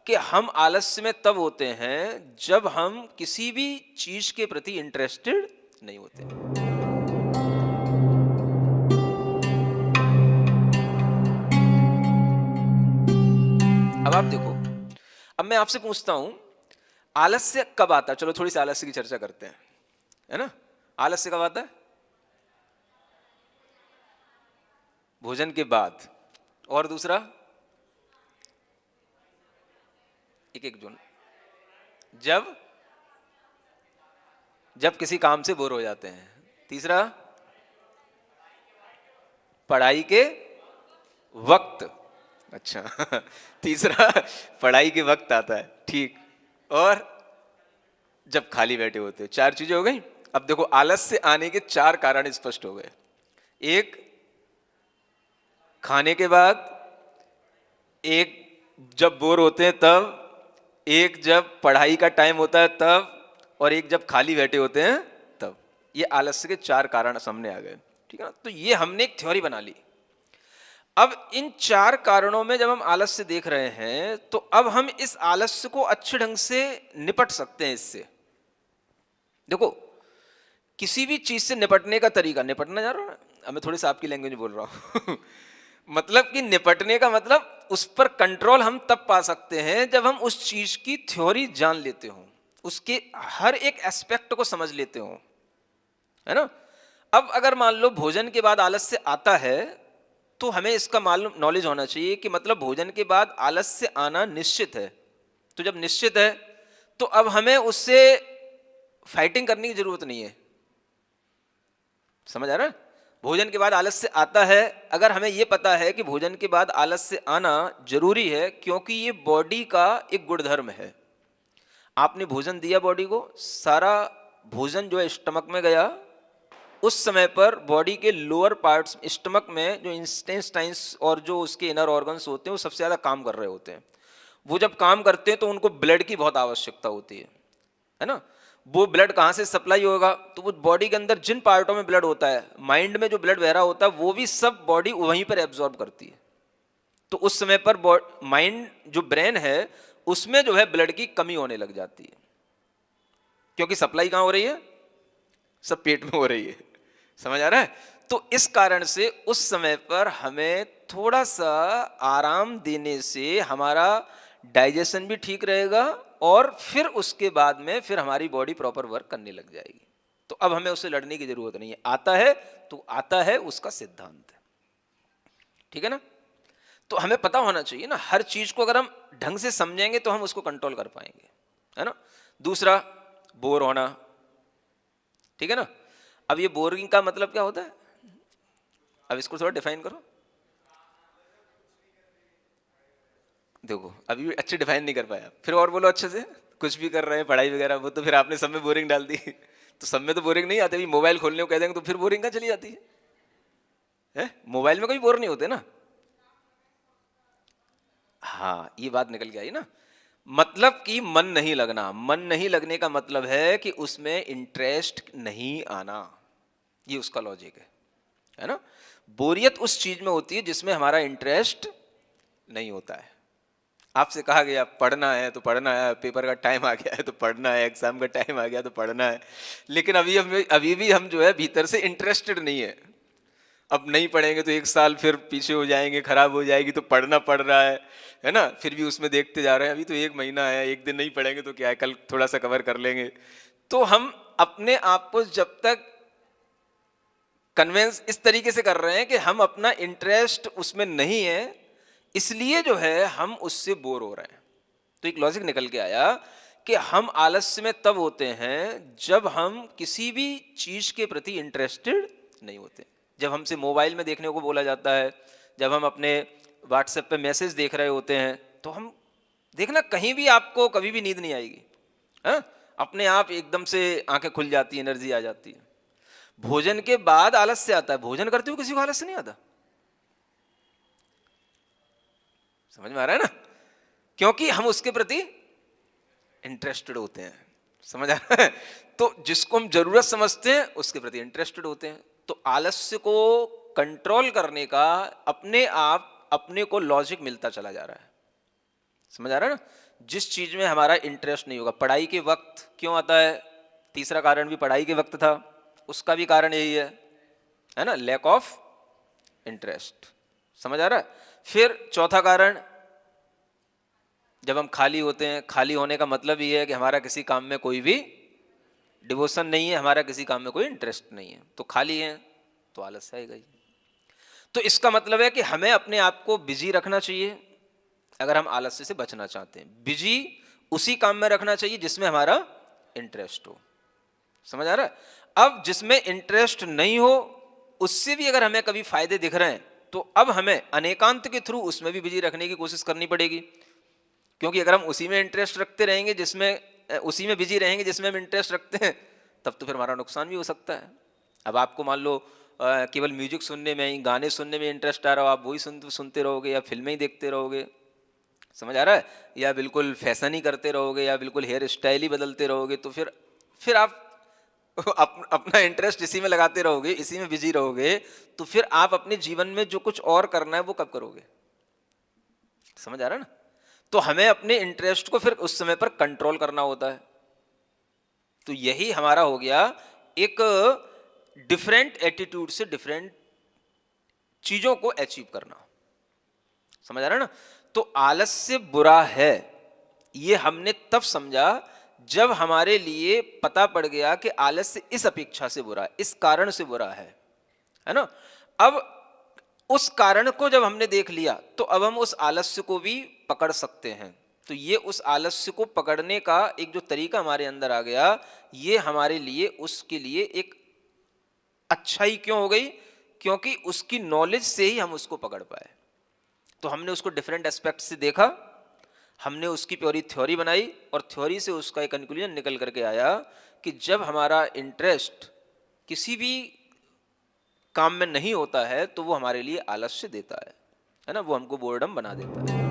कि हम आलस्य में तब होते हैं जब हम किसी भी चीज के प्रति इंटरेस्टेड नहीं होते। अब आप देखो, अब मैं आपसे पूछता हूं आलस्य कब आता है? चलो थोड़ी सी आलस्य की चर्चा करते हैं, है ना। आलस्य कब आता है? भोजन के बाद। और दूसरा? एक एक जोन। जब जब किसी काम से बोर हो जाते हैं। तीसरा? पढ़ाई के वक्त। अच्छा तीसरा पढ़ाई के वक्त आता है, ठीक। और जब खाली बैठे होते हैं। चार चीजें हो गई। अब देखो आलस्य आने के चार कारण स्पष्ट हो गए। एक खाने के बाद, एक जब बोर होते हैं तब, एक जब पढ़ाई का टाइम होता है तब, और एक जब खाली बैठे होते हैं तब। ये आलस्य के चार कारण सामने आ गए, ठीक है ना। तो ये हमने एक थ्योरी बना ली। अब इन चार कारणों में जब हम आलस्य देख रहे हैं तो अब हम इस आलस्य को अच्छे ढंग से निपट सकते हैं इससे। देखो किसी भी चीज से निपटने का तरीका, निपटना जा रहा हूं ना, अब मैं थोड़ी सी आपकी लैंग्वेज में बोल रहा हूं मतलब कि निपटने का मतलब उस पर कंट्रोल हम तब पा सकते हैं जब हम उस चीज की थ्योरी जान लेते हो, उसके हर एक एस्पेक्ट को समझ लेते हो, है ना। अब अगर मान लो भोजन के बाद आलस्य आता है तो हमें इसका मालूम नॉलेज होना चाहिए कि मतलब भोजन के बाद आलस्य आना निश्चित है। तो जब निश्चित है तो अब हमें उससे फाइटिंग करने की जरूरत नहीं है। समझ आ रहा है? भोजन के बाद आलस्य आता है, अगर हमें यह पता है कि भोजन के बाद आलस्य आना जरूरी है क्योंकि ये बॉडी का एक गुणधर्म है। आपने भोजन दिया बॉडी को, सारा भोजन जो है स्टमक में गया, उस समय पर बॉडी के लोअर पार्ट्स स्टमक में जो इंटेस्टाइन्स और जो उसके इनर ऑर्गन्स होते हैं वो सबसे ज़्यादा काम कर रहे होते हैं। वो जब काम करते हैं तो उनको ब्लड की बहुत आवश्यकता होती है ना। वो ब्लड कहाँ से सप्लाई होगा? तो वो बॉडी के अंदर जिन पार्टों में ब्लड होता है, माइंड में जो ब्लड बह रहा होता है वो भी सब बॉडी वहीं पर एब्जॉर्ब करती है। तो उस समय पर माइंड जो ब्रेन है उसमें जो है ब्लड की कमी होने लग जाती है, क्योंकि सप्लाई कहाँ हो रही है? सब पेट में हो रही है। समझ आ रहा है? तो इस कारण से उस समय पर हमें थोड़ा सा आराम देने से हमारा डाइजेशन भी ठीक रहेगा और फिर उसके बाद में फिर हमारी बॉडी प्रॉपर वर्क करने लग जाएगी। तो अब हमें उससे लड़ने की जरूरत नहीं है। आता है तो आता है, उसका सिद्धांत है, ठीक है ना। तो हमें पता होना चाहिए ना, हर चीज को अगर हम ढंग से समझेंगे तो हम उसको कंट्रोल कर पाएंगे, है ना। दूसरा, बोर होना, ठीक है ना। अब ये बोरिंग का मतलब क्या होता है? अब इसको थोड़ा डिफाइन करो। देखो अभी भी अच्छे डिफाइन नहीं कर पाया, फिर और बोलो अच्छे से। कुछ भी कर रहे हैं पढ़ाई वगैरह, वो तो फिर आपने सब में बोरिंग डाल दी तो सब में तो बोरिंग नहीं आती। मोबाइल खोलने को कह देंगे तो फिर बोरिंग कहाँ चली जाती है? मोबाइल में कोई बोर नहीं होते ना। हाँ ये बात निकल के आई ना। मतलब कि मन नहीं लगना, मन नहीं लगने का मतलब है कि उसमें इंटरेस्ट नहीं आना, ये उसका लॉजिक है ना। बोरियत उस चीज में होती है जिसमें हमारा इंटरेस्ट नहीं होता है। आपसे कहा गया पढ़ना है तो पढ़ना है, पेपर का टाइम आ गया है तो पढ़ना है, एग्जाम का टाइम आ गया तो पढ़ना है, लेकिन अभी भी हम जो है भीतर से इंटरेस्टेड नहीं है। अब नहीं पढ़ेंगे तो एक साल फिर पीछे हो जाएंगे, खराब हो जाएगी, तो पढ़ना पड़ रहा है ना। फिर भी उसमें देखते जा रहे हैं, अभी तो एक महीना है, एक दिन नहीं पढ़ेंगे तो क्या है, कल थोड़ा सा कवर कर लेंगे। तो हम अपने आप को जब तक कन्वेंस इस तरीके से कर रहे हैं कि हम अपना इंटरेस्ट उसमें नहीं है, इसलिए जो है हम उससे बोर हो रहे हैं। तो एक लॉजिक निकल के आया कि हम आलस्य में तब होते हैं जब हम किसी भी चीज के प्रति इंटरेस्टेड नहीं होते। जब हमसे मोबाइल में देखने को बोला जाता है, जब हम अपने व्हाट्सएप पे मैसेज देख रहे होते हैं, तो हम देखना कहीं भी आपको कभी भी नींद नहीं आएगी, है? अपने आप एकदम से आंखें खुल जाती है, एनर्जी आ जाती है। भोजन के बाद आलस्य आता है, भोजन करते हुए किसी को आलस्य नहीं आता। समझ में आ रहा है ना? क्योंकि हम उसके प्रति इंटरेस्टेड होते हैं। समझ आ रहा है? तो जिसको हम जरूरत समझते हैं उसके प्रति इंटरेस्टेड होते हैं। तो आलस्य को कंट्रोल करने का अपने आप अपने को लॉजिक मिलता चला जा रहा है। समझ आ रहा है ना? जिस चीज में हमारा इंटरेस्ट नहीं होगा। पढ़ाई के वक्त क्यों आता है? तीसरा कारण भी पढ़ाई के वक्त था, उसका भी कारण यही है ना, लैक ऑफ इंटरेस्ट। समझ आ रहा है? फिर चौथा कारण, जब हम खाली होते हैं, खाली होने का मतलब ये है कि हमारा किसी काम में कोई भी डिवोशन नहीं है, हमारा किसी काम में कोई इंटरेस्ट नहीं है, तो खाली है तो आलस आएगा ही। तो इसका मतलब है कि हमें अपने आप को बिजी रखना चाहिए अगर हम आलस्य से बचना चाहते हैं। बिजी उसी काम में रखना चाहिए जिसमें हमारा इंटरेस्ट हो। समझ आ रहा है? अब जिसमें इंटरेस्ट नहीं हो उससे भी अगर हमें कभी फायदे दिख रहे हैं तो अब हमें अनेकांत के थ्रू उसमें भी बिजी रखने की कोशिश करनी पड़ेगी, क्योंकि अगर हम उसी में इंटरेस्ट रखते रहेंगे उसी में बिजी रहेंगे जिसमें हम इंटरेस्ट रखते हैं, तब तो फिर हमारा नुकसान भी हो सकता है। अब आपको मान लो केवल म्यूजिक सुनने में ही, गाने सुनने में इंटरेस्ट आ रहा हो, आप वही सुनते रहोगे या फिल्में ही देखते रहोगे। समझ आ रहा है? या बिल्कुल फैशन ही करते रहोगे या बिल्कुल हेयर स्टाइल ही बदलते रहोगे, तो फिर आप अपना इंटरेस्ट इसी में लगाते रहोगे, इसी में बिजी रहोगे, तो फिर आप अपने जीवन में जो कुछ और करना है वो कब करोगे? समझ आ रहा है ना? तो हमें अपने इंटरेस्ट को फिर उस समय पर कंट्रोल करना होता है। तो यही हमारा हो गया एक डिफरेंट एटीट्यूड से डिफरेंट चीजों को अचीव करना। समझ आ रहा है ना? तो आलस्य बुरा है ये हमने तब समझा जब हमारे लिए पता पड़ गया कि आलस्य इस अपेक्षा से बुरा है, इस कारण से बुरा है ना? अब उस कारण को जब हमने देख लिया तो अब हम उस आलस्य को भी पकड़ सकते हैं। तो ये उस आलस्य को पकड़ने का एक जो तरीका हमारे अंदर आ गया, ये हमारे लिए उसके लिए एक अच्छाई क्यों हो गई? क्योंकि उसकी नॉलेज से ही हम उसको पकड़ पाए। तो हमने उसको डिफरेंट एस्पेक्ट से देखा, हमने उसकी पूरी थ्योरी बनाई और थ्योरी से उसका एक कंक्लूजन निकल करके आया कि जब हमारा इंटरेस्ट किसी भी काम में नहीं होता है तो वो हमारे लिए आलस्य देता है ना, वो हमको बोर्डम बना देता है।